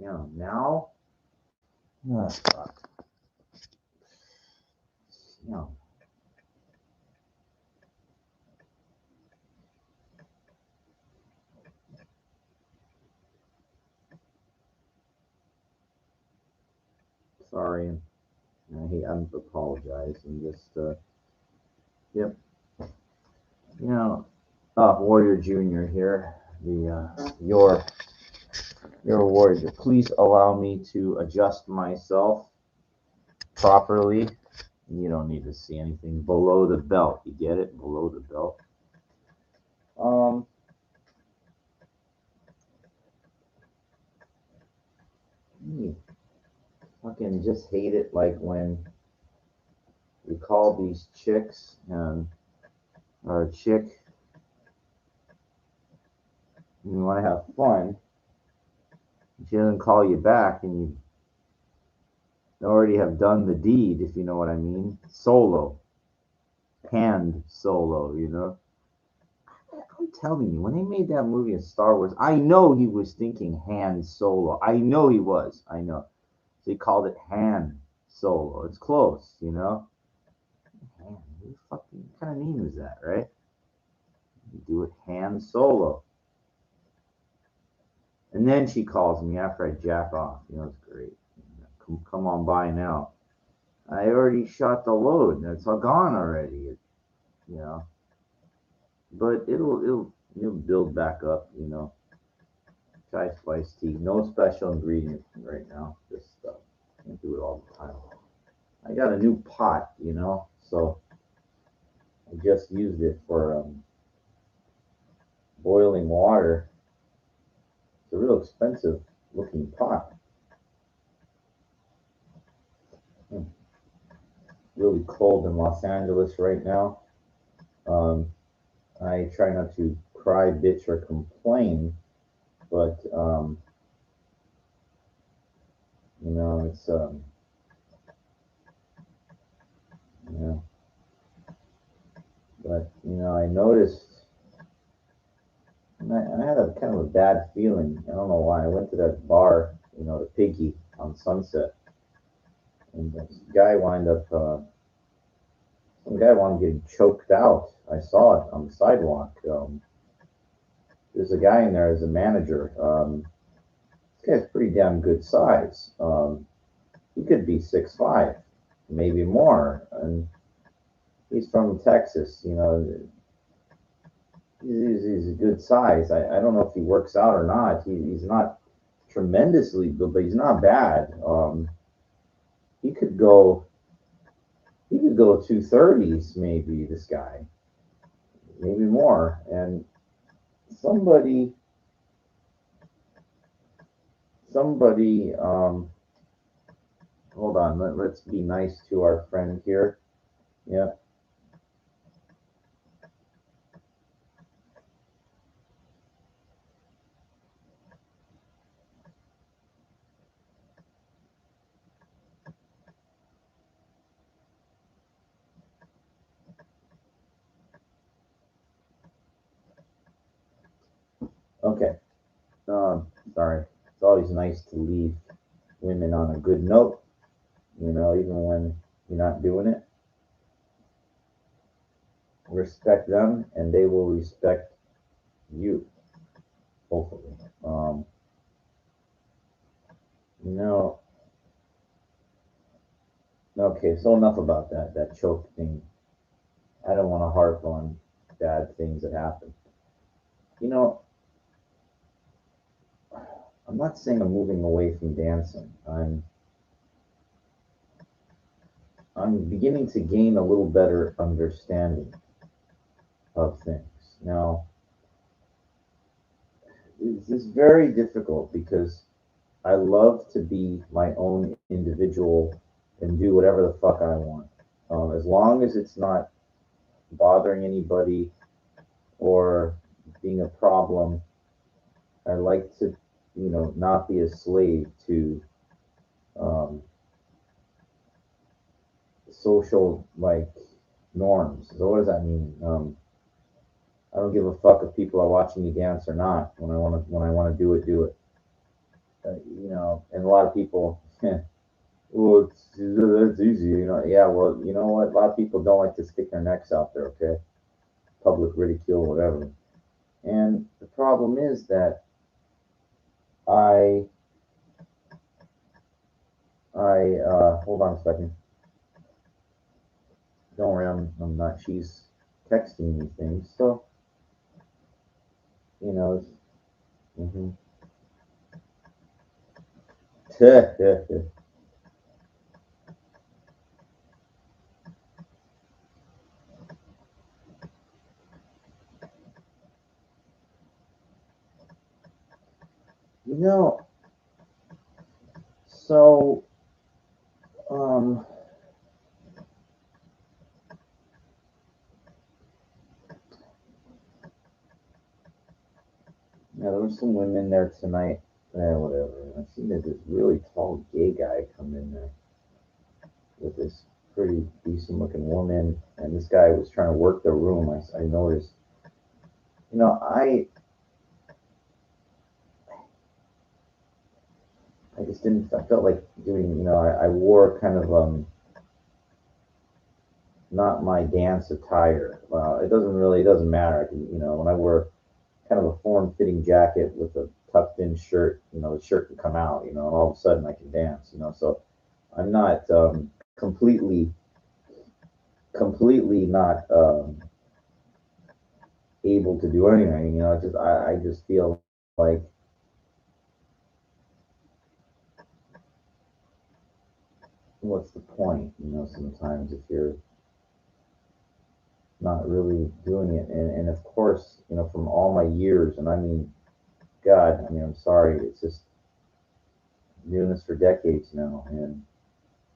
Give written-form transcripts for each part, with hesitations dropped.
Yeah, now, fuck. Yeah, sorry. I'm apologizing. Just, yep. You know, Warrior Junior here. The your warrior. Please allow me to adjust myself properly. You don't need to see anything below the belt. You get it? Below the belt. Um, you fucking just hate it like when you call these chicks and or a chick and you want to have fun. She doesn't call you back, and you already have done the deed, if you know what I mean. Solo, hand solo, you know. I'm telling you, when they made that movie in Star Wars, I know he was thinking hand solo. I know he was. I know. So he called it hand solo. It's close, you know. Man, who fucking what kind of name is that, right? You do it hand solo. And then she calls me after I jack off. You know, it's great. Come on by now. I already shot the load. It's all gone already. You know, but it'll build back up. You know, chai spice tea. No special ingredient right now. Just can't do it all the time. I got a new pot. You know, so I just used it for boiling water. It's a real expensive looking pot. Hmm. Really cold in Los Angeles right now. Um, I try not to cry, bitch, or complain, but you know, it's you know, but you know, I noticed, and I had a kind of a bad feeling. I don't know why. I went to that bar, you know, the Piggy on Sunset, and this guy wound up, some guy wound up getting choked out. I saw it on the sidewalk. There's a guy in there as a manager. This guy's pretty damn good size. He could be 6'5", maybe more, and he's from Texas. You know, he's a good size. I don't know if he works out or not. He's not tremendously good, but he's not bad. He could go he could go 230s maybe. This guy, maybe more. And somebody somebody hold on. Let's be nice to our friend here. Yeah. Okay. Sorry. It's always nice to leave women on a good note. You know, even when you're not doing it. Respect them, and they will respect you. Hopefully. You know, okay, so enough about that choke thing. I don't want to harp on bad things that happen. You know, I'm not saying I'm moving away from dancing. I'm beginning to gain a little better understanding of things. Now, it's very difficult because I love to be my own individual and do whatever the fuck I want. As long as it's not bothering anybody or being a problem, I like to, you know, not be a slave to um, social like norms. So what does that mean? I don't give a fuck if people are watching me dance or not. When I want to do it, do it. and a lot of people, well, that's easy, Yeah, well, you know what? A lot of people don't like to stick their necks out there, okay? Public ridicule, whatever. And the problem is that I, hold on a second. Don't worry, I'm not. She's texting me things, so you know. Mm-hmm. you know, so um, yeah, there were some women there tonight. Whatever. I seen this really tall gay guy come in there with this pretty decent looking woman, and this guy was trying to work the room. I noticed. You know, I just didn't. I felt like doing. I wore kind of not my dance attire. It doesn't really. It doesn't matter. When I wear kind of a form-fitting jacket with a tucked-in shirt, the shirt can come out. And all of a sudden I can dance. So I'm not completely, completely not able to do anything. Just I just feel like what's the point? Sometimes if you're not really doing it, and of course, from all my years, and I mean, God, I'm sorry, it's just doing this for decades now, and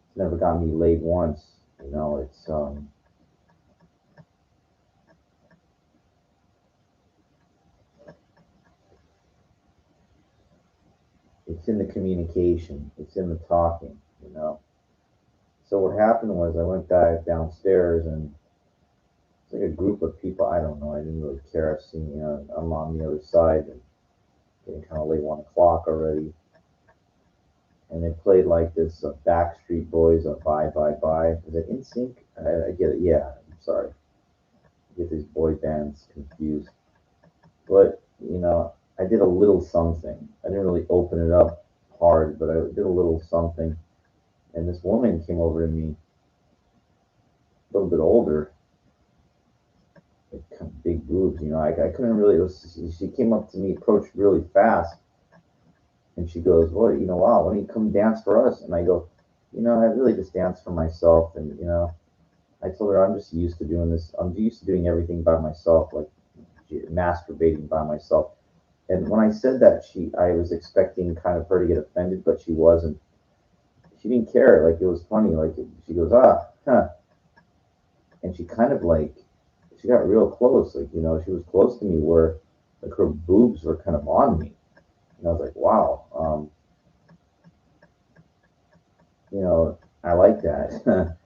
it's never got me laid once. It's in the communication, it's in the talking, you know. So what happened was I went back downstairs and it's like a group of people. I don't know. I didn't really care. I've seen, I'm on the other side and getting kind of late, 1 o'clock already. And they played like this Backstreet Boys, Bye Bye Bye. Is it In Sync? I get it. Yeah, I'm sorry. I get these boy bands confused. But, I did a little something. I didn't really open it up hard, but I did a little something. And this woman came over to me, a little bit older, like kind of big boobs. I couldn't really. She came up to me, approached really fast, and she goes, "What? Wow, why don't you come dance for us?" And I go, I really just dance for myself, and I told her I'm just used to doing this. I'm used to doing everything by myself, like masturbating by myself. And when I said that, I was expecting kind of her to get offended, but she wasn't. She didn't care. Like it was funny. Like she goes, huh, and she kind of like she got real close. Like she was close to me where like her boobs were kind of on me, and I was like, wow, I like that.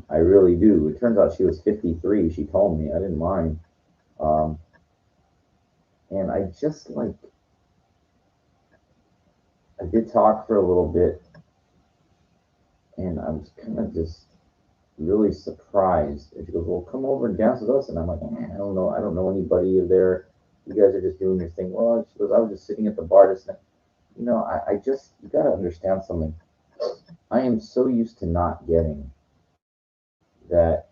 I really do. It turns out she was 53. She told me I didn't mind, um, and I just like I did talk for a little bit, and I was kind of just really surprised. And she goes, "Well, come over and dance with us." And I'm like, "Man, I don't know. I don't know anybody there. You guys are just doing your thing." Well, she goes, "I was just sitting at the bar just." I just you got to understand something. I am so used to not getting that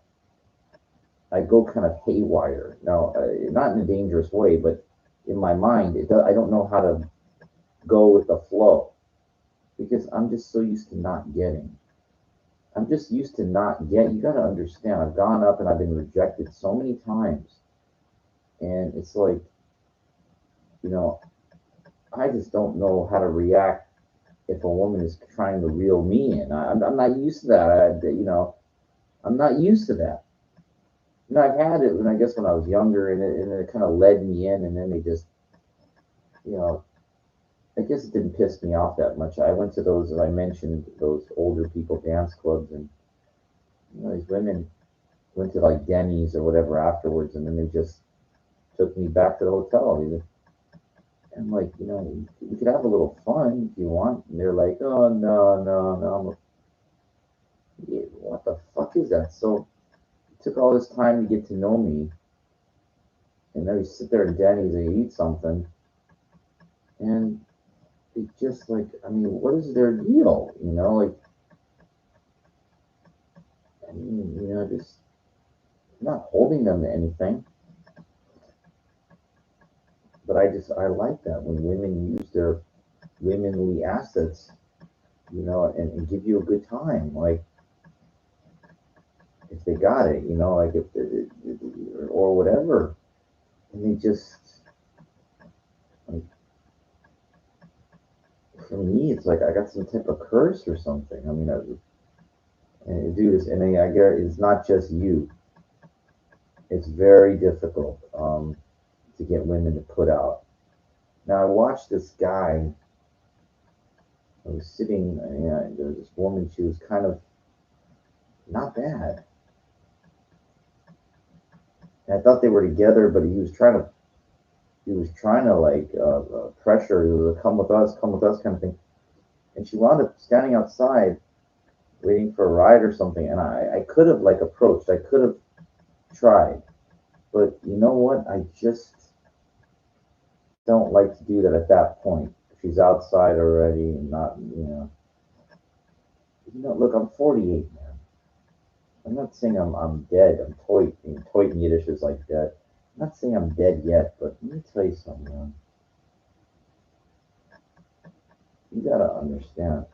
I go kind of haywire. Now, not in a dangerous way, but in my mind, I don't know how to go with the flow because I'm just so used to not getting. I'm just used to not get. You got to understand. I've gone up and I've been rejected so many times, and it's like, you know, I just don't know how to react if a woman is trying to reel me in. I'm not used to that. I'm not used to that. I've had it when I guess when I was younger, and it kind of led me in, and then they just, you know, I guess it didn't piss me off that much. I went to those, as I mentioned, those older people dance clubs, and these women went to like Denny's or whatever afterwards, and then they just took me back to the hotel. And like, we could have a little fun if you want. And they're like, oh no, no, no. I'm like, yeah, what the fuck is that? So it took all this time to get to know me, and then we sit there in Denny's and eat something, and it just like, I mean, what is their deal? Like, I mean, just not holding them to anything, but I like that when women use their womanly assets, and give you a good time. Like if they got it, like if or whatever, and they just like for me, it's like I got some type of curse or something. I mean, and do this, and I get it's not just you. It's very difficult to get women to put out. Now I watched this guy. I was sitting, there was this woman. She was kind of not bad. And I thought they were together, but he was trying to like pressure her to come with us, kind of thing. And she wound up standing outside waiting for a ride or something. And I could have like approached. I could have tried, but you know what? I just don't like to do that at that point. She's outside already, and not. Look, I'm 48, man. I'm not saying I'm dead. I'm toit. Toit in Yiddish is like dead. I'm not saying I'm dead yet, but let me tell you something, man. You gotta understand.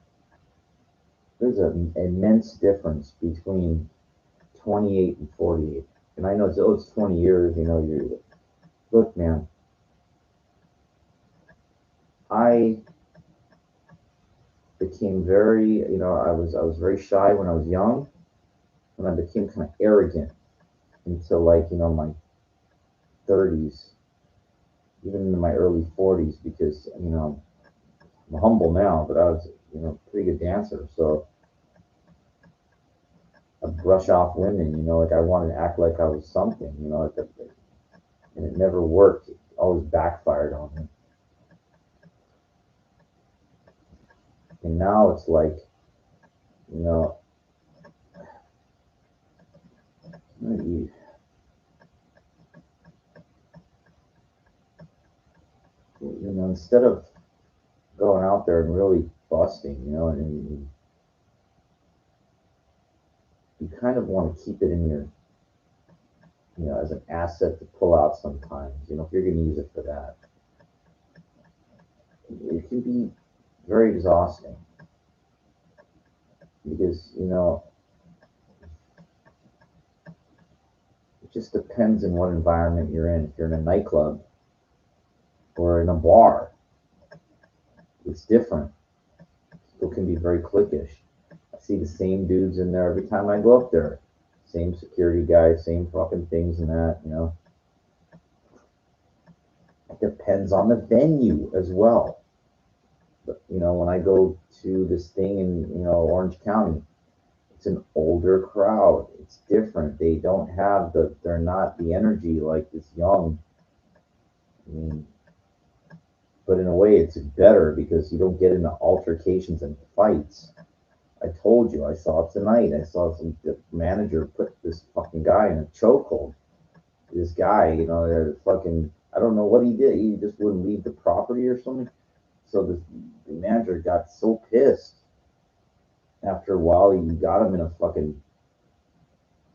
There's an immense difference between 28 and 48. And I know it's 20 years. You look, man. I became very, I was very shy when I was young, and I became kind of arrogant until like, my 30s, even in my early 40s, because I'm humble now, but I was, a pretty good dancer, so I brush off women, like I wanted to act like I was something, and it never worked. It always backfired on me. And now it's like, you know, you, instead of going out there and really busting, and you kind of want to keep it in your, as an asset to pull out sometimes, if you're going to use it for that. It can be very exhausting because, it just depends on what environment you're in. If you're in a nightclub or in a bar, it's different. People can be very cliquish. I see the same dudes in there every time I go up there. Same security guys, same fucking things and that. It depends on the venue as well. But, when I go to this thing in, Orange County, it's an older crowd. It's different. They don't have they're not the energy like this young. I mean, but in a way, it's better because you don't get into altercations and fights. I told you, I saw it tonight. I saw the manager put this fucking guy in a chokehold. This guy, fucking, I don't know what he did. He just wouldn't leave the property or something. So the manager got so pissed. After a while, he got him in a fucking,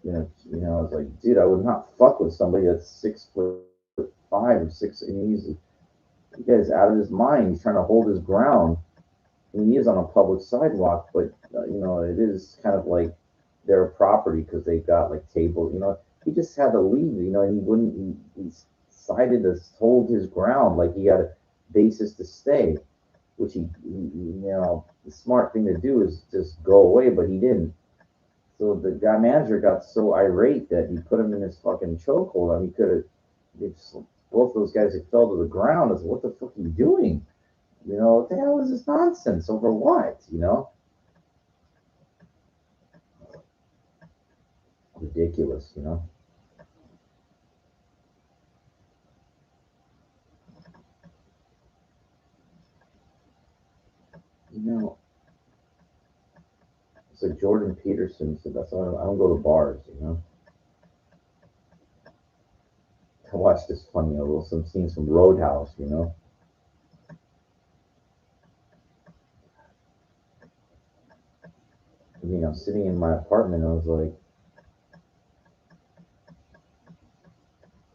I was like, dude, I would not fuck with somebody that's 6'5" or six. I mean, he guy's out of his mind. He's trying to hold his ground. I mean, he is on a public sidewalk, but it is kind of like their property because they've got like tables. He just had to leave. And he wouldn't. He decided to hold his ground, like he had a basis to stay, which the smart thing to do is just go away, but he didn't. So the guy manager got so irate that he put him in his fucking chokehold. I mean, he could have. Both those guys that fell to the ground. I was, what the fuck are you doing? What the hell is this nonsense? Over what? Ridiculous. You know, it's like Jordan Peterson said. That's why I don't go to bars. You know, I watched this funny little some scenes from Roadhouse. You know, I mean, I'm sitting in my apartment. I was like,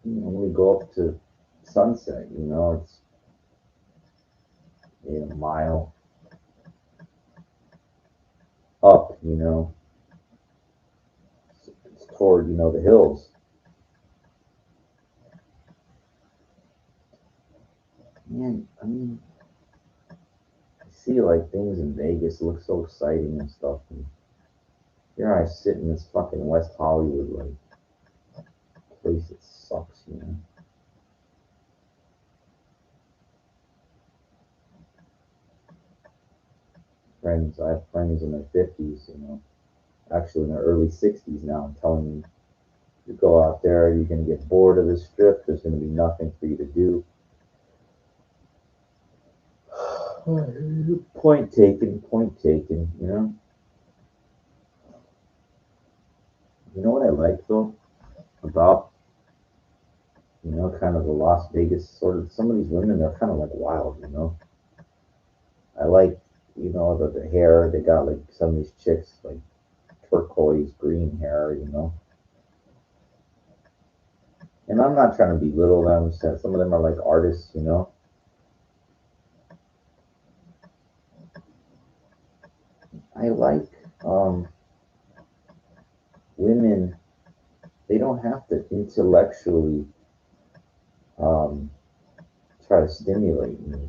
when we go up to Sunset, you know, it's a mile up. You know, it's toward the hills. Man, I mean, I see like things in Vegas look so exciting and stuff. And here I sit in this fucking West Hollywood like place that sucks. You know. Friends, I have friends in their 50s. You know, actually in their early 60s now. Telling me, you go out there, you're gonna get bored of the strip. There's gonna be nothing for you to do. Point taken. Point taken. You know. You know what I like though about kind of the Las Vegas sort of some of these women, they're kind of like wild, you know. I like, the hair. They got like some of these chicks like turquoise green hair, you know. And I'm not trying to belittle them. Some of them are like artists, you know. I like women. They don't have to intellectually um, try to stimulate me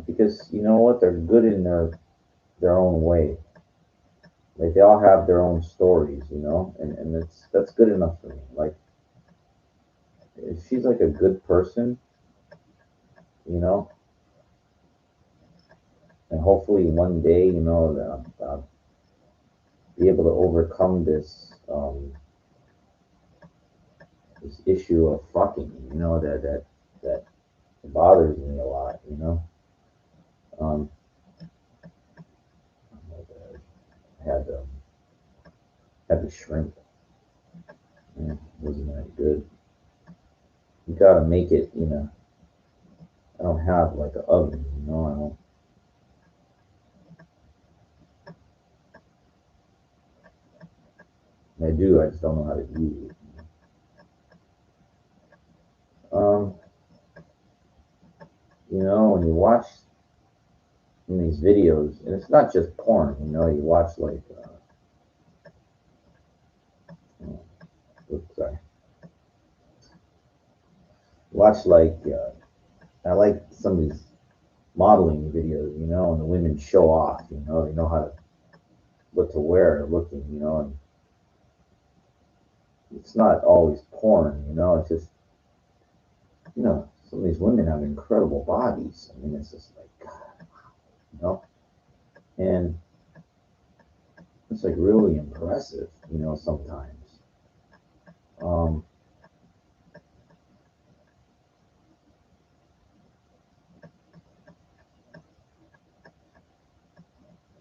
because you know what, they're good in their own way. Like they all have their own stories, you know, and that's good enough for me. Like if she's like a good person, you know, and hopefully one day, I'll be able to overcome this issue of fucking, that bothers me a lot, you know. Um, I had the shrimp, and it wasn't that good. You gotta make it, you know. I don't have like an oven, you know. I do. I just don't know how to use it. Um, when you watch in these videos, and it's not just porn. You know, you watch like, oops, sorry, watch like I like some of these modeling videos. You know, and the women show off. You know, they know how to what to wear, looking. You know, and it's not always porn. You know, it's just some of these women have incredible bodies. I mean, it's just like God, you know, and it's like really impressive. You know, sometimes. Um,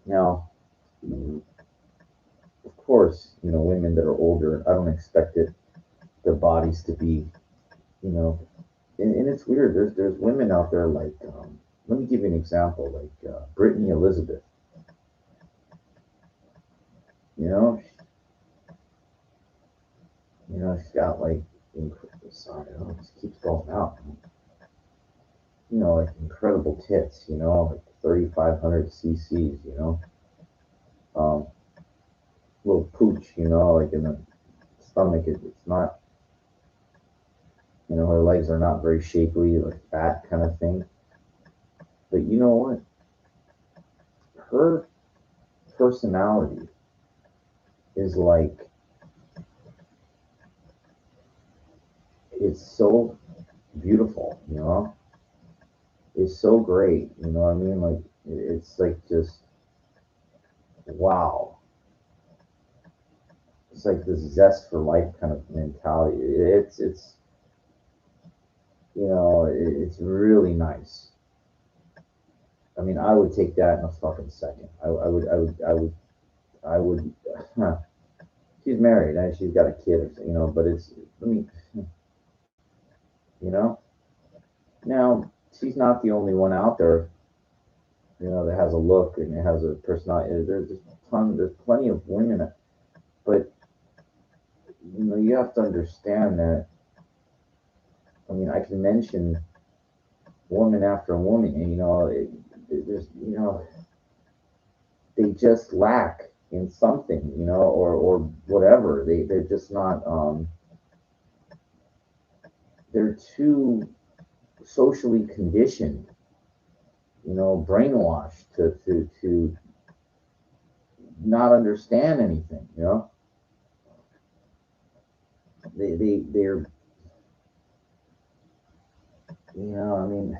Now, of course, women that are older, I don't expect their bodies to be, you know, and it's weird. There's women out there like, let me give you an example, like Brittany Elizabeth. You know, she's got like, sorry, it just keeps going out. Like incredible tits. Like 3,500 cc's. Um, little pooch. Like in the stomach. It's not. Her legs are not very shapely, like fat kind of thing. But you know what? Her personality is like it's so beautiful, It's so great, you know what I mean? Like it's like just wow. It's like this zest for life kind of mentality. It's it's really nice. I mean, I would take that in a fucking second. I would. Huh. She's married and she's got a kid, but it's. I mean, you know. Now she's not the only one out there, that has a look and it has a personality. There's just there's plenty of women, but you have to understand that. I mean, I can mention woman after woman, and there's they just lack in something, or whatever. They're just not. They're too socially conditioned, brainwashed to not understand anything. They're I mean,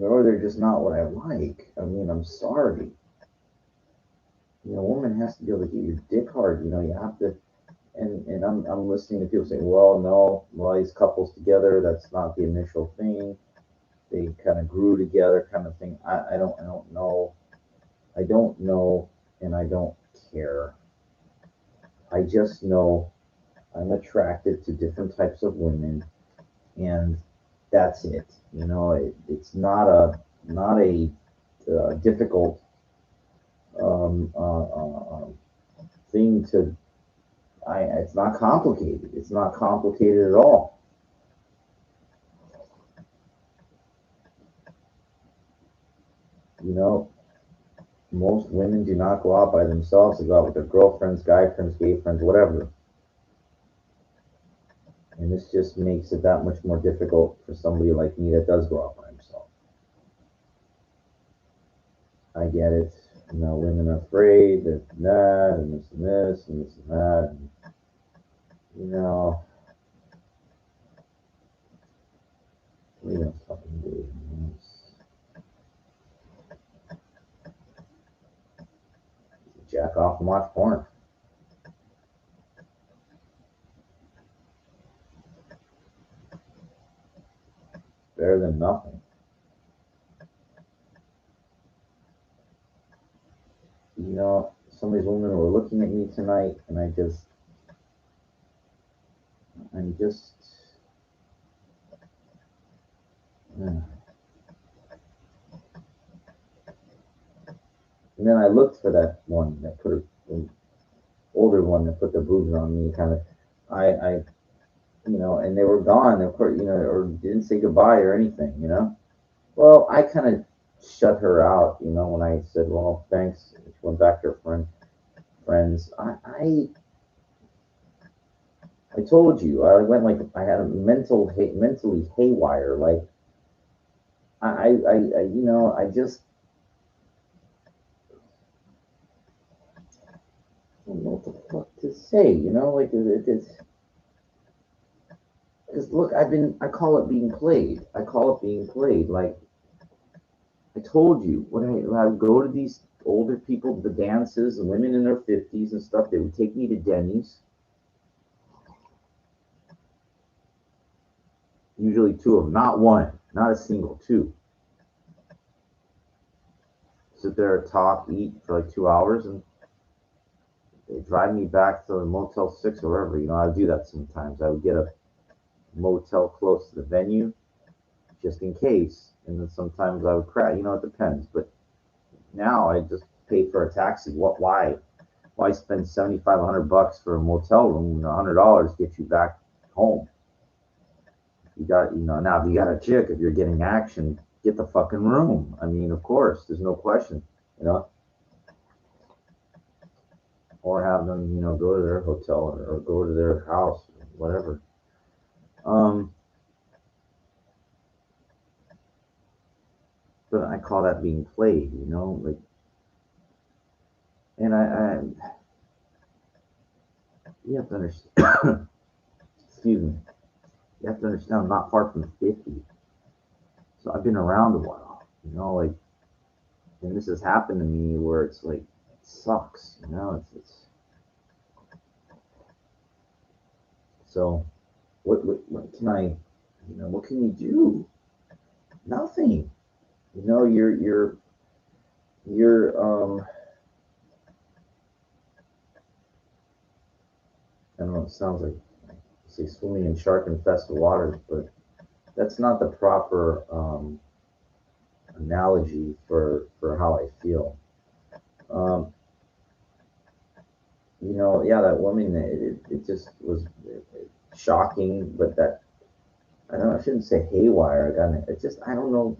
or they're just not what I like. I mean, I'm sorry. A woman has to be able to get your dick hard. You have to. And I'm listening to people say, well, no, well, these couples together, that's not the initial thing. They kind of grew together, kind of thing. I don't know. I don't know, and I don't care. I just know I'm attracted to different types of women, and that's it. It's not a difficult thing to. It's not complicated. It's not complicated at all. You know, most women do not go out by themselves. They go out with their girlfriends, guy friends, gay friends, whatever. And this just makes it that much more difficult for somebody like me that does go out by himself. I get it. Women are afraid that and this and this and this and that. And, you know, what are you gonna fucking do? Jack off and watch porn. Better than nothing. Some of these women were looking at me tonight, and I'm just, and then I looked for that one that put an older one that put the boobs on me, kind of, I, and they were gone, of course, or didn't say goodbye or anything. Well, I kind of shut her out, when I said, well, thanks. She went back to her friends. I told you, I went like I had a mentally haywire. Like I just don't know what the fuck to say. Like it's because look, I call it being played. I call it being played. Like I told you, when I would go to these older people, the dances, and women in their 50s and stuff, they would take me to Denny's. Usually two of them, not one, not a single, two. Sit there, talk, eat for like 2 hours, and they drive me back to the Motel 6 or wherever. I would do that sometimes. I would get a motel close to the venue just in case. And then sometimes I would crash. It depends. But now I just pay for a taxi. Why? Why spend $7,500 for a motel room when $100 gets you back home? You got, now if you got a chick, if you're getting action, get the fucking room. I mean, of course, there's no question, or have them, go to their hotel or go to their house, whatever. But I call that being played, like, and you have to understand, excuse me, you have to understand I'm not far from 50. So I've been around a while, like, and this has happened to me where it's like, it sucks, it's so what can I what can you do? Nothing. You're I don't know, it sounds like say swimming in shark infested waters, but that's not the proper analogy for how I feel. Um, yeah, that woman, it just was shocking, but that, I don't know, I shouldn't say haywire. It just, I don't know.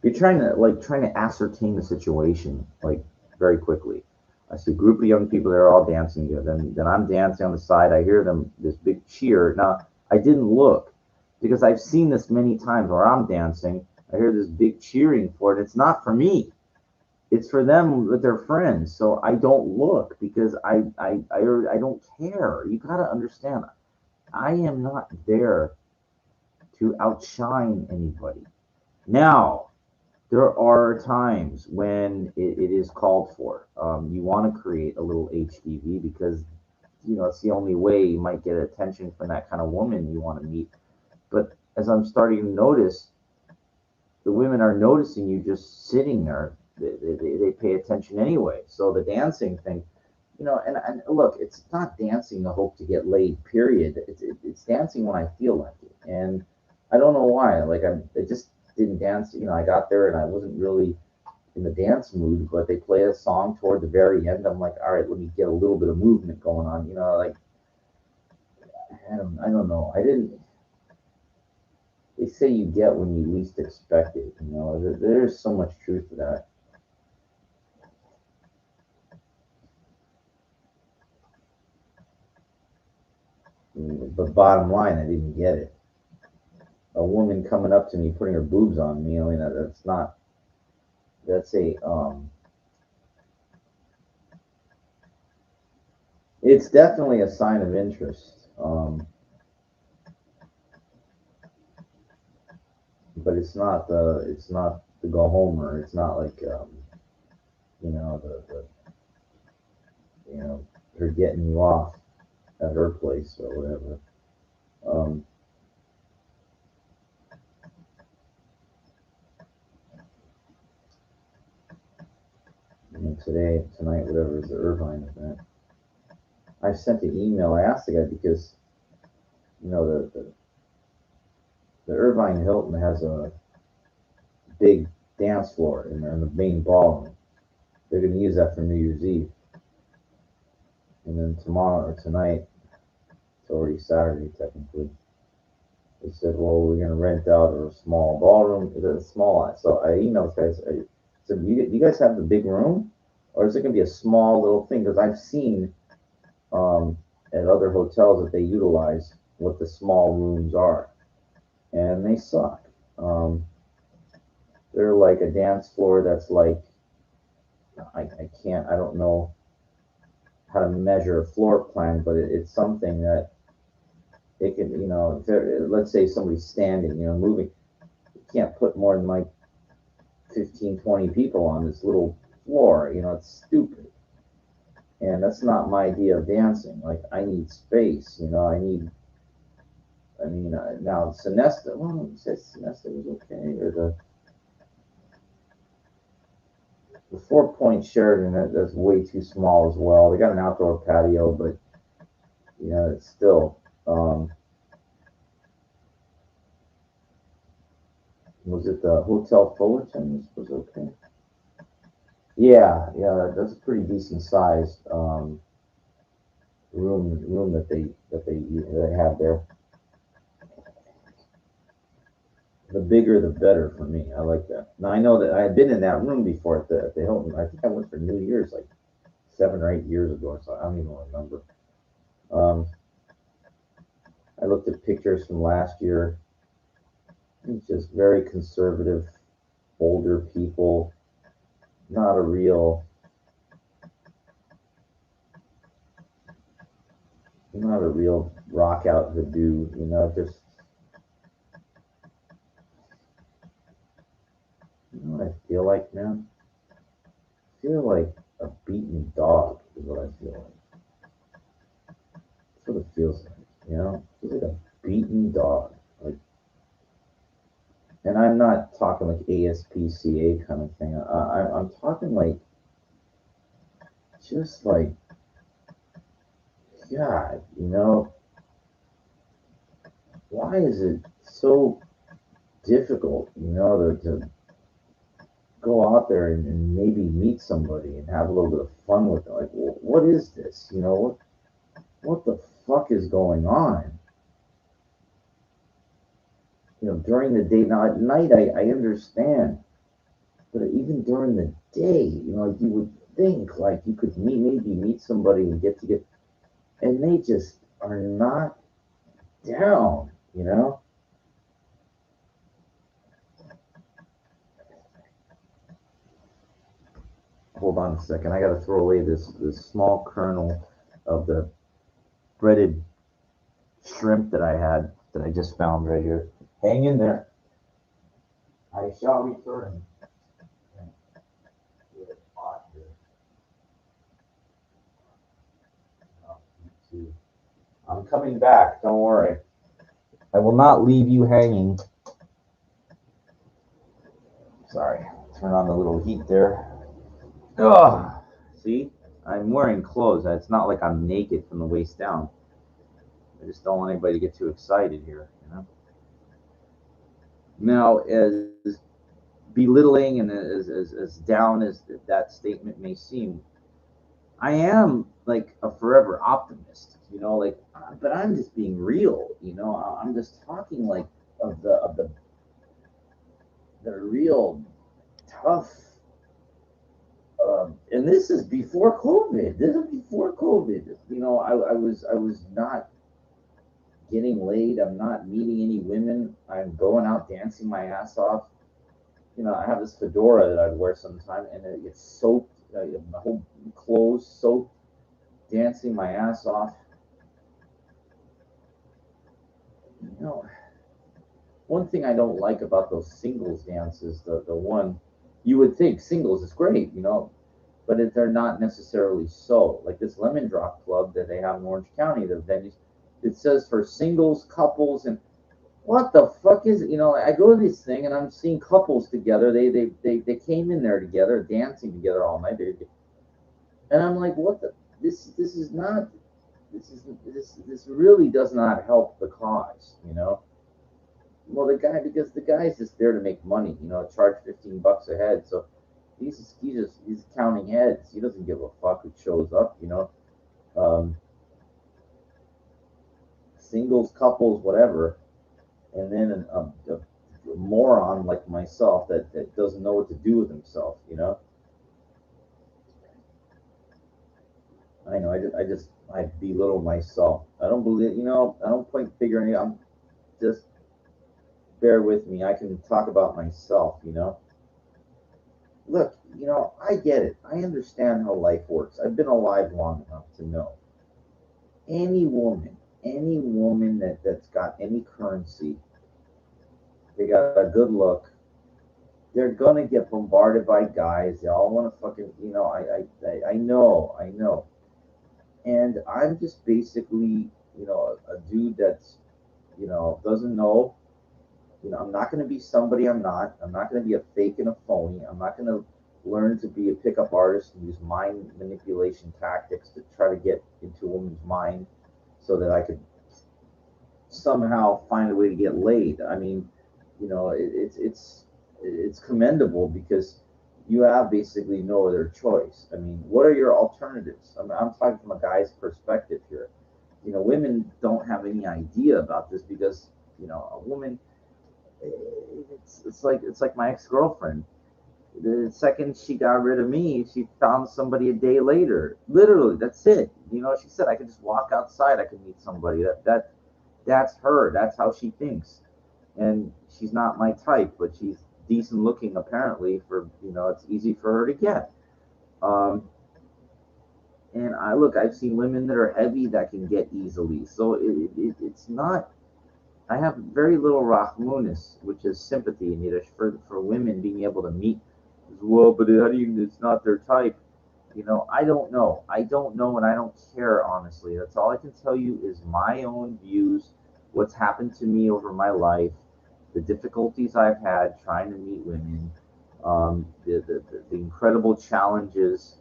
You're trying to ascertain the situation like very quickly. I see a group of young people, they're all dancing together. Then I'm dancing on the side. I hear them this big cheer. Now I didn't look because I've seen this many times where I'm dancing. I hear this big cheering for it. It's not for me. It's for them with their friends. So I don't look because I don't care. You gotta understand. I am not there to outshine anybody. Now, there are times when it is called for. You want to create a little HDV because it's the only way you might get attention from that kind of woman you want to meet. But as I'm starting to notice, the women are noticing you just sitting there. They pay attention anyway. So the dancing thing, and look, it's not dancing to hope to get laid. Period. It's dancing when I feel like it, and I don't know why. I just didn't dance. I got there and I wasn't really in the dance mood, but they play a song toward the very end. I'm like, all right, let me get a little bit of movement going on. Like I don't know. I didn't. They say you get when you least expect it. There's so much truth to that. But bottom line, I didn't get it. A woman coming up to me, putting her boobs on me. I mean, that's not. That's a. It's definitely a sign of interest. But it's not the go homer. It's not like the her getting you off at her place or whatever. Um, tonight, whatever is the Irvine event. I sent an email. I asked the guy because the Irvine Hilton has a big dance floor in the main ballroom. They're going to use that for New Year's Eve, and then tomorrow or tonight, it's already Saturday technically. They said, well, we're going to rent out a small ballroom. It's small. So I emailed guys. I said, you guys have the big room, or is it going to be a small little thing? Because I've seen um, at other hotels that they utilize what the small rooms are, and they suck. Um, they're like a dance floor that's like I can't. I don't know how to measure a floor plan, but it's something that it can. Let's say somebody's standing, moving. You can't put more than like 15, 20 people on this little floor. It's stupid. And that's not my idea of dancing. Like, I need space. Now Sinesta, well, it says Sinesta was okay, or the 4 Point Sheraton, that's way too small as well. They got an outdoor patio, but it's still. Was it the Hotel Fullerton was okay? Yeah, that's a pretty decent sized room that they have there. The bigger, the better for me. I like that. Now I know that I had been in that room before at the Hilton. I think I went for New Year's like 7 or 8 years ago, so I don't even remember. Um, I looked at pictures from last year. It's just very conservative, older people. Not a real, not a real rock out to do. Just what I feel like, man. I feel like a beaten dog is what I feel like. That's what it feels like. You know, she's like a beaten dog. Like, and I'm not talking like ASPCA kind of thing. I'm talking like just like God. You know, why is it so difficult? You know, to go out there and maybe meet somebody and have a little bit of fun with it. Like, what is this? You know, what the fuck is going on? You know, during the day. Now at night, I understand, but even during the day, you know, like you would think like you could maybe meet somebody and get to get, and they just are not down. You know. Hold on a second. I got to throw away this small kernel of the breaded shrimp that I had that I just found right here. Hang in there. I shall return. I'm coming back. Don't worry. I will not leave you hanging. Sorry. Turn on the little heat there. Ugh. See? I'm wearing clothes. It's not like I'm naked from the waist down. I just don't want anybody to get too excited here, you know? Now, as belittling and as down as that statement may seem, I am like a forever optimist, you know, like, but I'm just being real, you know. I'm just talking like of the real tough. And this is before COVID. This is before COVID. You know, I was not getting laid. I'm not meeting any women. I'm going out dancing my ass off. You know, I have this fedora that I'd wear sometime, and it gets soaked. My whole clothes soaked, dancing my ass off. You know, one thing I don't like about those singles dances, the one you would think singles is great, you know, but they're not necessarily so. Like this Lemon Drop Club that they have in Orange County, the venues, it says for singles, couples, and what the fuck is it? You know, I go to this thing and I'm seeing couples together. They came in there together, dancing together all night. And I'm like, what the? This is not. This really does not help the cause. You know. Well, because the guy's just there to make money. You know, charge $15 a head. So he's counting heads. He doesn't give a fuck who shows up. You know, um, singles, couples, whatever. And then a moron like myself that doesn't know what to do with himself. You know. I know. I belittle myself. I don't believe. You know. I don't point figuring. I'm just bear with me. I can talk about myself. You know. Look. You know. I get it. I understand how life works. I've been alive long enough to know any woman that's got any currency, they got a good look. They're gonna get bombarded by guys. They all want to fucking. You know. I know. I know. And I'm just basically, you know, a dude that's, you know, doesn't know. You know, I'm not going to be somebody I'm not. I'm not going to be a fake and a phony. I'm not going to learn to be a pickup artist and use mind manipulation tactics to try to get into a woman's mind so that I could somehow find a way to get laid. I mean, you know, it's commendable because you have basically no other choice. I mean, what are your alternatives? I'm talking from a guy's perspective here. You know, women don't have any idea about this because, you know, a woman, it's like my ex-girlfriend. The second she got rid of me, she found somebody a day later. Literally, that's it. You know, she said I could just walk outside, I could meet somebody. That's her. That's how she thinks. And she's not my type, but she's decent looking apparently. For you know, it's easy for her to get. Um, and I've seen women that are heavy that can get easily. So it's not. I have very little rahmunis, which is sympathy in Yiddish for women being able to meet. Well, but how do you? It's not their type. You know, I don't know. I don't know, and I don't care, honestly. That's all I can tell you is my own views, what's happened to me over my life, the difficulties I've had trying to meet women, the incredible challenges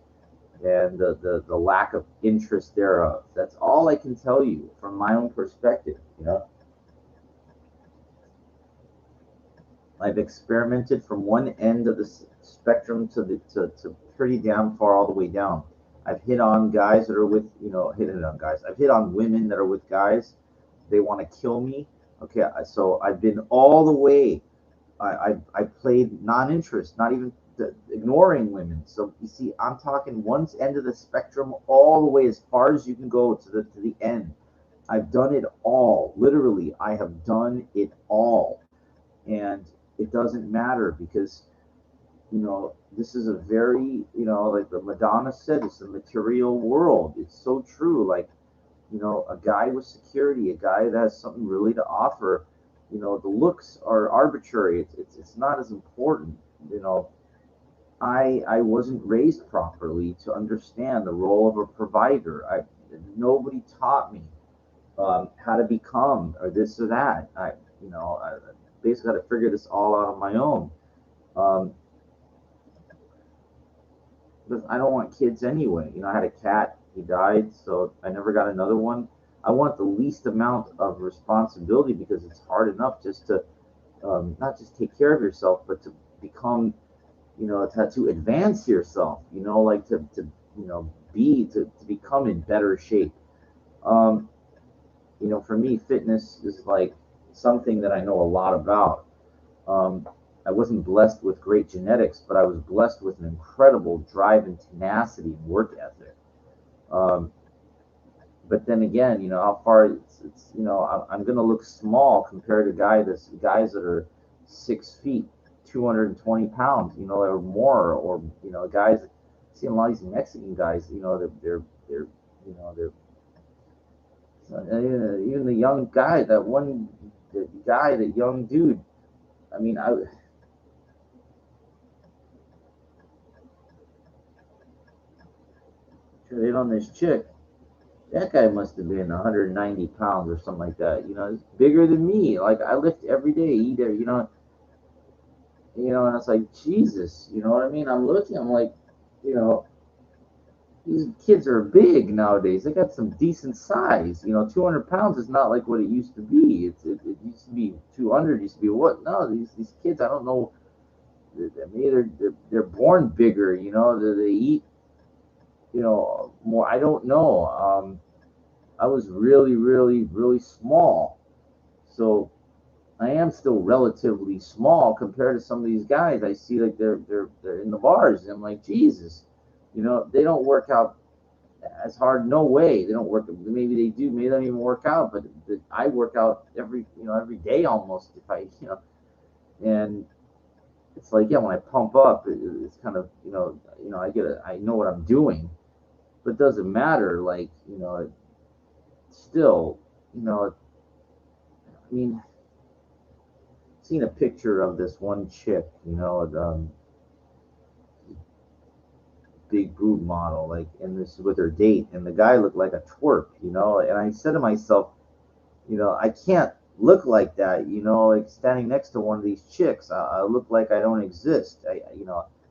and the lack of interest thereof. That's all I can tell you from my own perspective. You know, I've experimented from one end of the spectrum to pretty damn far all the way down. I've hit on guys that are with, hit on guys. I've hit on women that are with guys. They want to kill me. Okay, so I've been all the way. I played non-interest, not even ignoring women. So you see, I'm talking one end of the spectrum all the way as far as you can go to the end. I've done it all. Literally, I have done it all, and it doesn't matter because this is a very, like the Madonna said, it's a material world. It's so true. Like, a guy with security, a guy that has something really to offer, the looks are arbitrary. It's not as important. You know, I wasn't raised properly to understand the role of a provider. Nobody taught me how to become or this or that. I basically had to figure this all out on my own. Um, but I don't want kids anyway. I had a cat, he died, so I never got another one. I want the least amount of responsibility because it's hard enough just to not just take care of yourself, but to become, to advance yourself, like to to become in better shape. Um, for me, fitness is like something that I know a lot about. Um, I wasn't blessed with great genetics, but I was blessed with an incredible drive and tenacity and work ethic. Um, but then again, how far it's I'm going to look small compared to guys that are 6 feet, 220 pounds, or more, or guys. See a lot of these Mexican guys, they're even the young guy, that young dude. I mean, I hit on this chick. That guy must have been 190 pounds or something like that. He's bigger than me. Like I lift every day, either and it's like Jesus. You know what I mean? I'm looking. I'm like, you know, these kids are big nowadays. They got some decent size. 200 pounds is not like what it used to be. It used to be 200. Used to be what? No, these kids. I don't know. Maybe they're born bigger. They eat. More. I don't know. I was really, really, really small. So I am still relatively small compared to some of these guys. I see like they're in the bars, and I'm like, Jesus, they don't work out as hard. No way, they don't work. Maybe they do. Maybe they don't even work out. But I work out every day almost. If I and it's like, yeah, when I pump up, it's kind of I know what I'm doing, but it doesn't matter. Like still, I mean, seen a picture of this one chick, big boob model, like, and this with her date, and the guy looked like a twerp, and I said to myself, I can't look like that, like standing next to one of these chicks. I look like I don't exist. And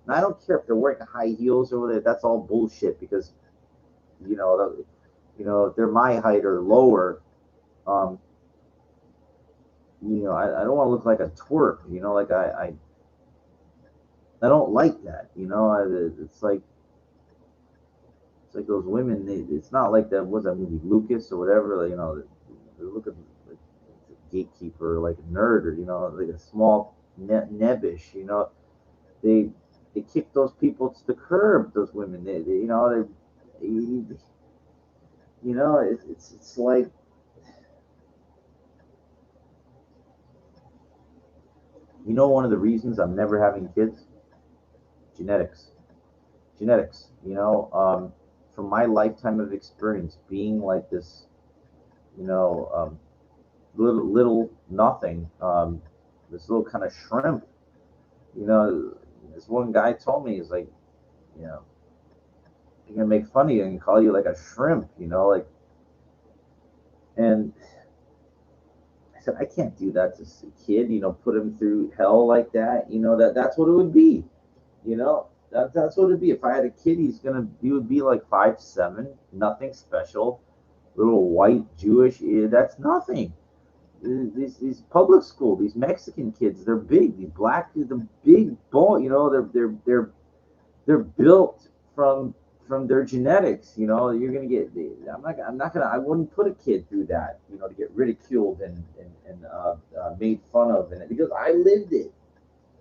I don't care if they're wearing high heels or whatever. That's all bullshit because, if they're my height or lower, um, I don't want to look like a twerp, like I don't like that, it's like those women. It's not like that. Was that movie Lucas or whatever? They look at like a gatekeeper, like a nerd, or like a small nebbish. They they kick those people to the curb. Those women. It's like one of the reasons I'm never having kids. Genetics. Genetics. From my lifetime of experience, being like this, you know, um, little nothing, this little kind of shrimp. You know, this one guy told me, he's like, you know, they're gonna make fun of you and call you like a shrimp, like. And I said, I can't do that to a kid, put him through hell like that. That's what it would be. That's what it'd be. If I had a kid, he would be like 5'7", nothing special, little white Jewish. That's nothing. These public school, these Mexican kids, they're big. These black, the big bone. They're built from their genetics. You're gonna get. I'm not gonna. I wouldn't put a kid through that. To get ridiculed and made fun of, and because I lived it.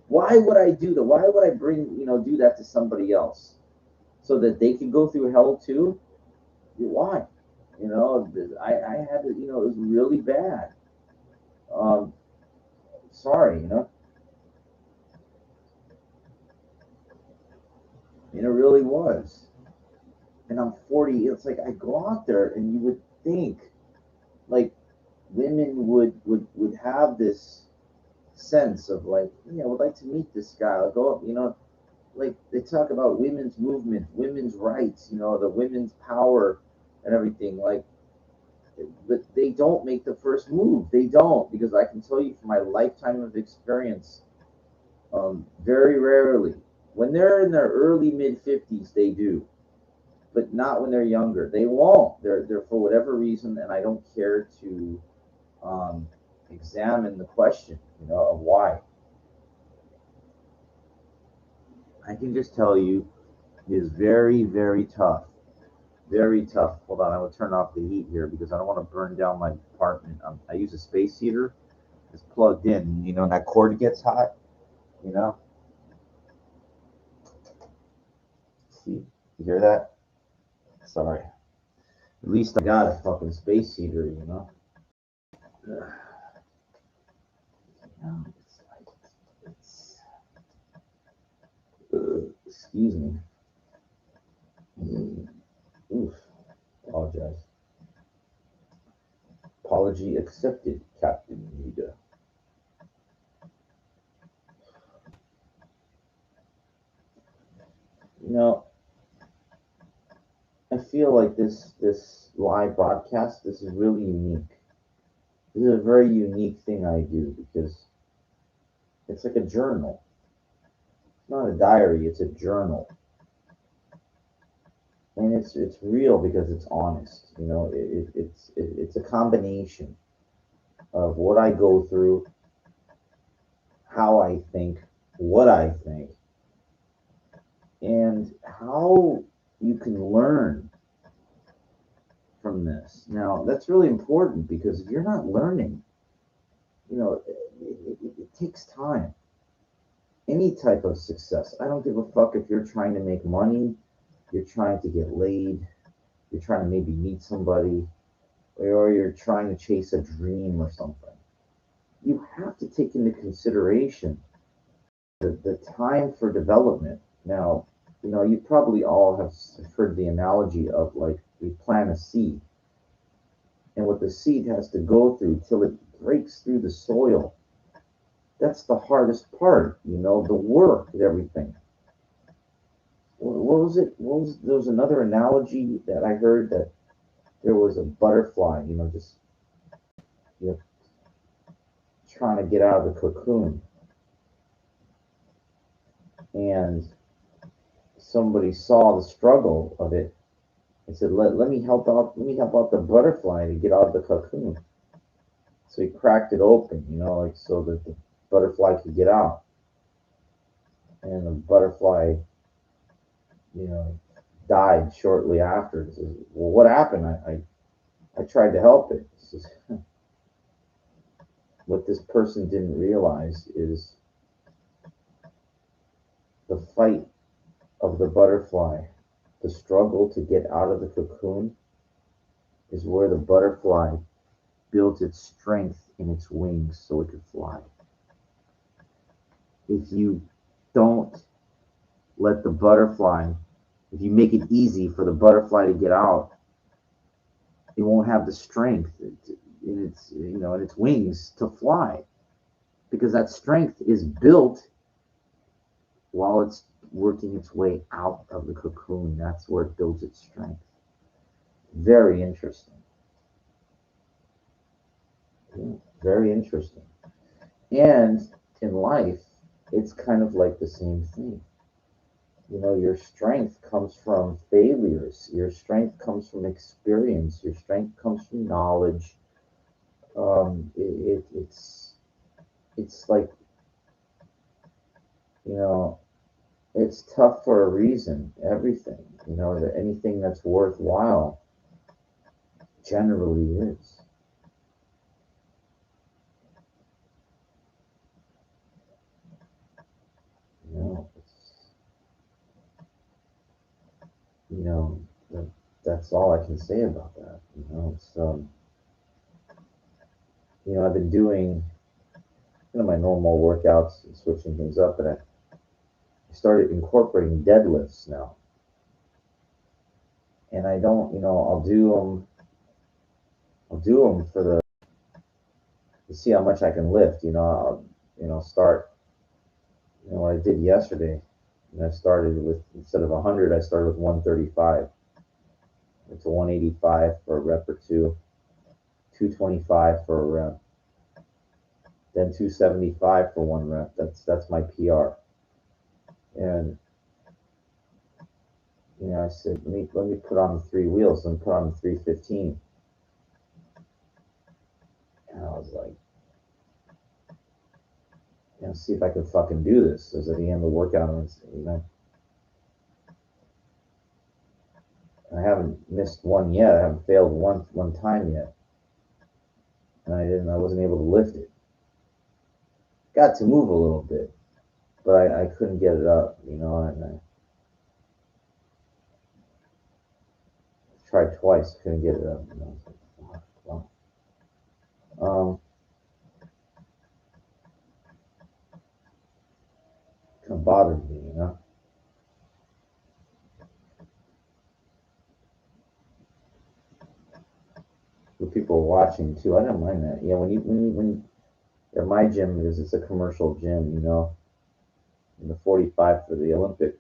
Why would I do that? Why would I do that to somebody else, so that they could go through hell too? Why? I had to. It was really bad. Um, Sorry. And it really was. And I'm 40. It's like I go out there, and you would think, like, women would have this sense of like, yeah, I would like to meet this guy. I'll go up, like they talk about women's movement, women's rights, the women's power and everything. Like, but they don't make the first move. They don't, because I can tell you from my lifetime of experience, very rarely, when they're in their early mid 50s, they do, but not when they're younger. They won't. They're for whatever reason, and I don't care to um, examine the question, of why. I can just tell you, it is very, very tough. Very tough. Hold on, I will turn off the heat here because I don't want to burn down my apartment. I use a space heater. It's plugged in. And that cord gets hot. You know. See, you hear that? Sorry. At least I got a fucking space heater. Ugh. It's like, excuse me. Oof. Apologize. Apology accepted, Captain Nita. You know, I feel like this live broadcast, this is really unique. This is a very unique thing I do because it's like a journal. It's not a diary, it's a journal. And it's real because it's honest. It's a combination of what I go through, how I think, what I think, and how you can learn from this. Now, that's really important because if you're not learning, it takes time. Any type of success. I don't give a fuck if you're trying to make money, you're trying to get laid, you're trying to maybe meet somebody, or you're trying to chase a dream or something. You have to take into consideration the time for development. Now, you probably all have heard the analogy of like we plant a seed, and what the seed has to go through till it breaks through the soil. That's the hardest part, the work and everything. What was it? There was another analogy that I heard that there was a butterfly, just you know, trying to get out of the cocoon, and somebody saw the struggle of it and said, let me help out. Let me help out the butterfly to get out of the cocoon. So he cracked it open, like so that the butterfly could get out. And the butterfly, you know, died shortly after. He says, well, what happened? I tried to help it. He says, what this person didn't realize is the fight of the butterfly, the struggle to get out of the cocoon, is where the butterfly built its strength in its wings so it could fly. If you don't let the butterfly, if you make it easy for the butterfly to get out, it won't have the strength in its wings to fly, because that strength is built while it's working its way out of the cocoon. That's where it builds its strength. Very interesting. Yeah, very interesting. And in life, it's kind of like the same thing. Your strength comes from failures. Your strength comes from experience. Your strength comes from knowledge. It's like, you know, it's tough for a reason. Everything, that anything that's worthwhile generally is. It's, you know, that, that's all I can say about that. It's, I've been doing, my normal workouts and switching things up, but I started incorporating deadlifts now. And I don't, I'll do them for to see how much I can lift. Start, what I did yesterday. And I started with, instead of 100, I started with 135. It's a 185 for a rep or two, 225 for a rep, then 275 for one rep. That's my PR. And I said, let me put on the three wheels and put on the 315. And I was like, see if I can fucking do this. As at the end of the workout, I haven't missed one yet. I haven't failed one time yet. And I wasn't able to lift it. Got to move a little bit, but I couldn't get it up, and I tried twice, couldn't get it up. I was like, fuck, wow. Kind of bothered me. The people are watching too. I don't mind that. Yeah, when at my gym it's a commercial gym, and the 45 for the Olympic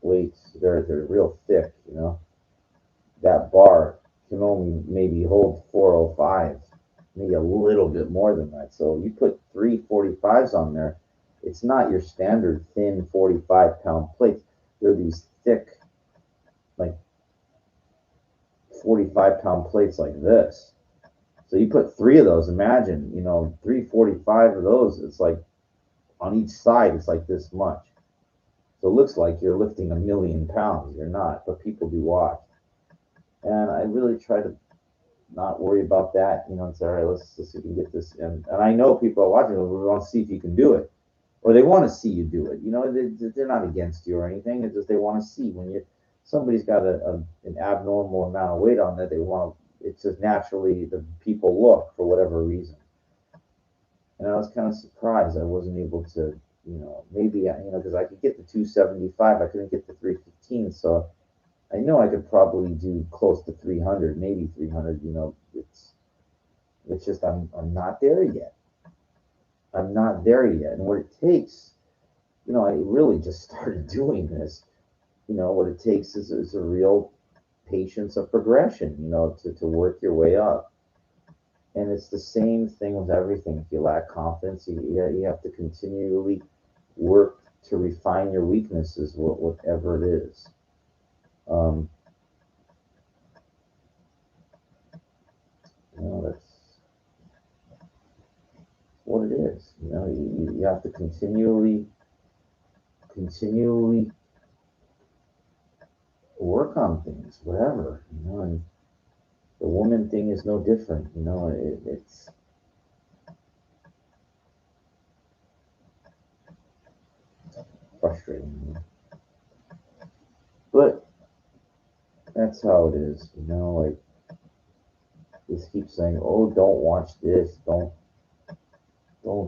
weights, they're real thick. That bar can only maybe hold 405, maybe a little bit more than that. So you put 345s on there, it's not your standard thin 45-pound plates. They're these thick, like 45-pound plates like this. So you put three of those, imagine, 345 of those, it's like on each side, it's like this much. So it looks like you're lifting 1,000,000 pounds. You're not, but people do watch. And I really try to not worry about that, and say, all right, let's see if we can get this. And I know people are watching, we want to see if you can do it. Or they want to see you do it. They're not against you or anything. It's just they want to see when somebody's got an abnormal amount of weight on that they want to, it's just naturally the people look for whatever reason. And I was kind of surprised I wasn't able to, maybe, because I could get the 275, I couldn't get the 315. So I know I could probably do close to 300, maybe 300. It's just I'm not there yet. I'm not there yet. And what it takes, I really just started doing this. What it takes is a real patience of progression, to work your way up. And it's the same thing with everything. If you lack confidence, you have to continually work to refine your weaknesses, whatever it is. Um, that's what it is. You have to continually work on things, whatever. And the woman thing is no different. It's frustrating, but that's how it is. Like, just keep saying, "Oh, don't watch this. Don't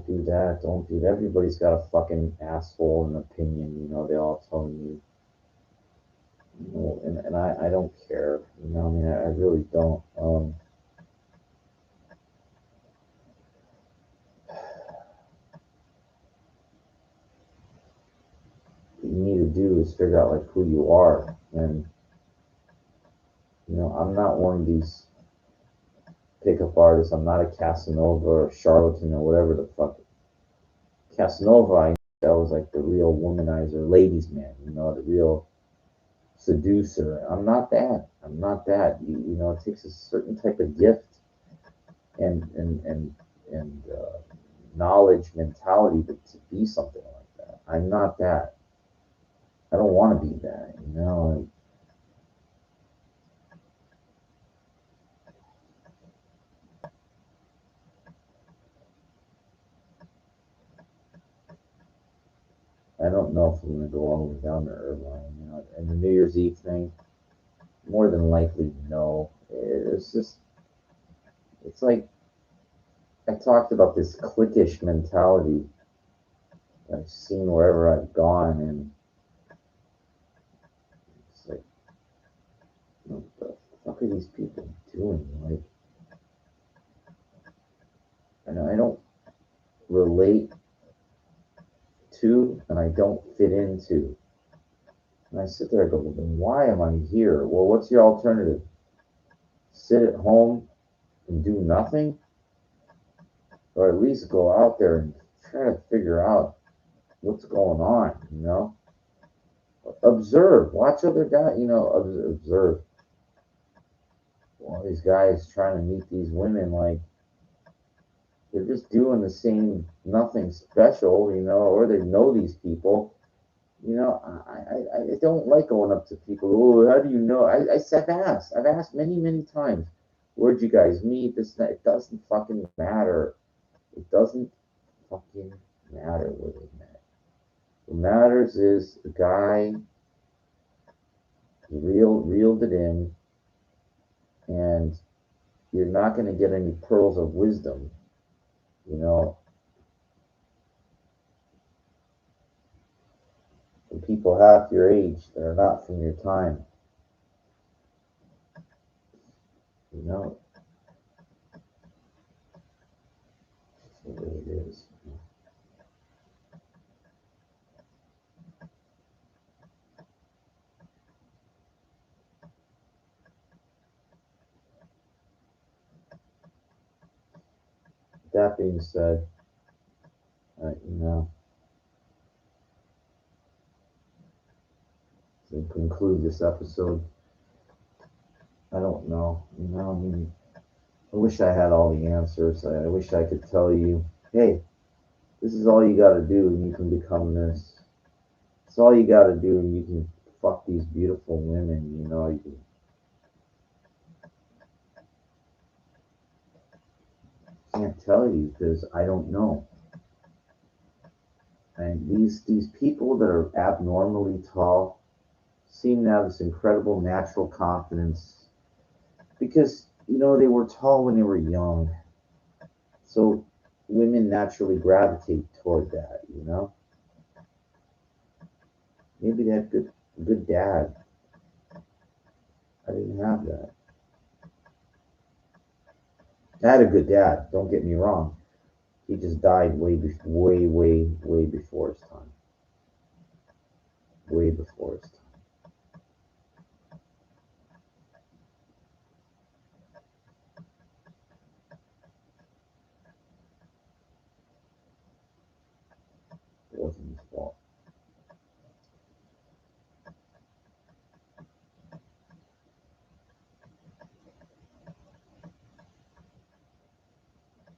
do that. Don't do that." Everybody's got a fucking asshole and opinion. They all telling you. And I don't care. I mean, I really don't. You need to do is figure out like who you are. And I'm not one of these pickup artists. I'm not a Casanova or charlatan or whatever the fuck. Casanova, that was like the real womanizer, ladies' man. The real seducer. I'm not that. I'm not that. It takes a certain type of gift and knowledge, mentality to be something like that. I'm not that. I don't want to be that. I don't know if I'm gonna go all the way down to Irvine. And the New Year's Eve thing, more than likely, no. It's like I talked about this cliquish mentality I've seen wherever I've gone, and it's like, what the fuck are these people doing? Like, and I don't relate to, and I don't fit into. And I sit there and go, well, then why am I here? Well, what's your alternative? Sit at home and do nothing? Or at least go out there and try to figure out what's going on. Observe, watch other guys, observe. All these guys trying to meet these women, like, they're just doing the same, nothing special, or they know these people. I don't like going up to people. Oh, how do you know? I've asked many, many times, where'd you guys meet? It doesn't fucking matter. It doesn't fucking matter where they met. What matters is the guy reeled it in, and you're not going to get any pearls of wisdom, from people half your age that are not from your time. It's the way it is. That being said, to conclude this episode, I don't know. I mean, I wish I had all the answers. I wish I could tell you, hey, this is all you got to do, and you can become this. It's all you got to do, and you can fuck these beautiful women. You can't tell you because I don't know. And these people that are abnormally tall seem to have this incredible natural confidence because they were tall when they were young, so women naturally gravitate toward that. Maybe they had good dad. I didn't have that. I had a good dad. Don't get me wrong. He just died way before his time. Way before his time. It wasn't his fault.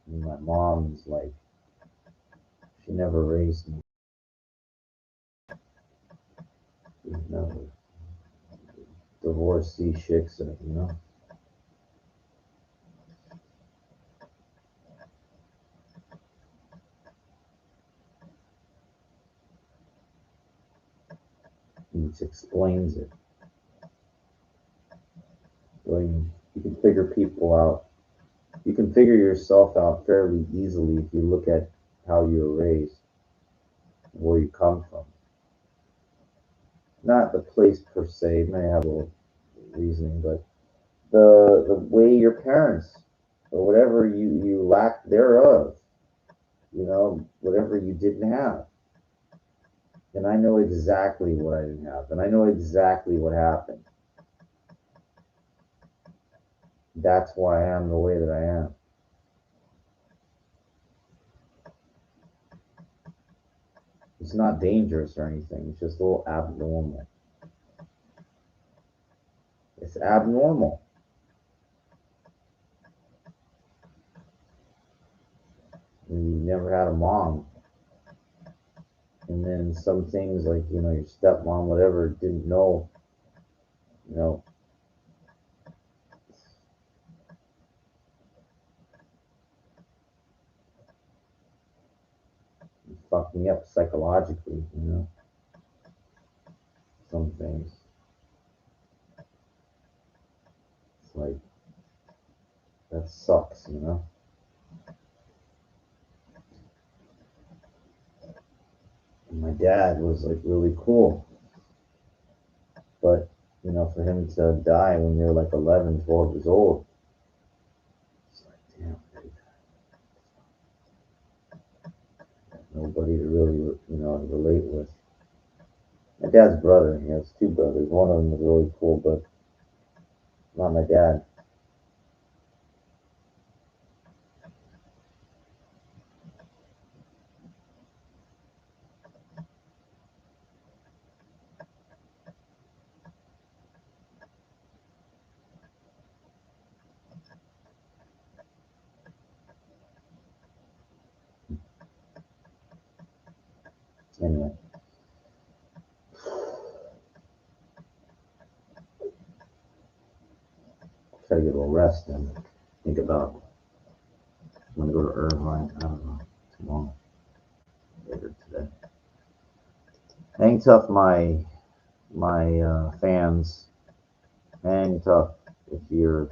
And my mom's like, she never raised me. She never divorcee chicks. Which explains it. Well, you can figure people out. You can figure yourself out fairly easily if you look at how you were raised, where you come from. Not the place per se, may have a little reasoning, but the way your parents or whatever you lacked thereof, whatever you didn't have. And I know exactly what I didn't have, and I know exactly what happened. That's why I am the way that I am. It's not dangerous or anything. It's just a little abnormal. It's abnormal. And you never had a mom. And then some things like, your stepmom, whatever, didn't know, you know, fucked me up psychologically. Some things. It's like, that sucks. And my dad was like really cool. But, for him to die when you're like 11, 12 years old, it's like, damn, nobody to really, relate with. My dad's brother, he has two brothers. One of them was really cool, but not my dad. Anyway, try to get a little rest and think about. I'm gonna go to Irvine. I don't know, tomorrow, later today. Hang tough, my fans. Hang tough if you're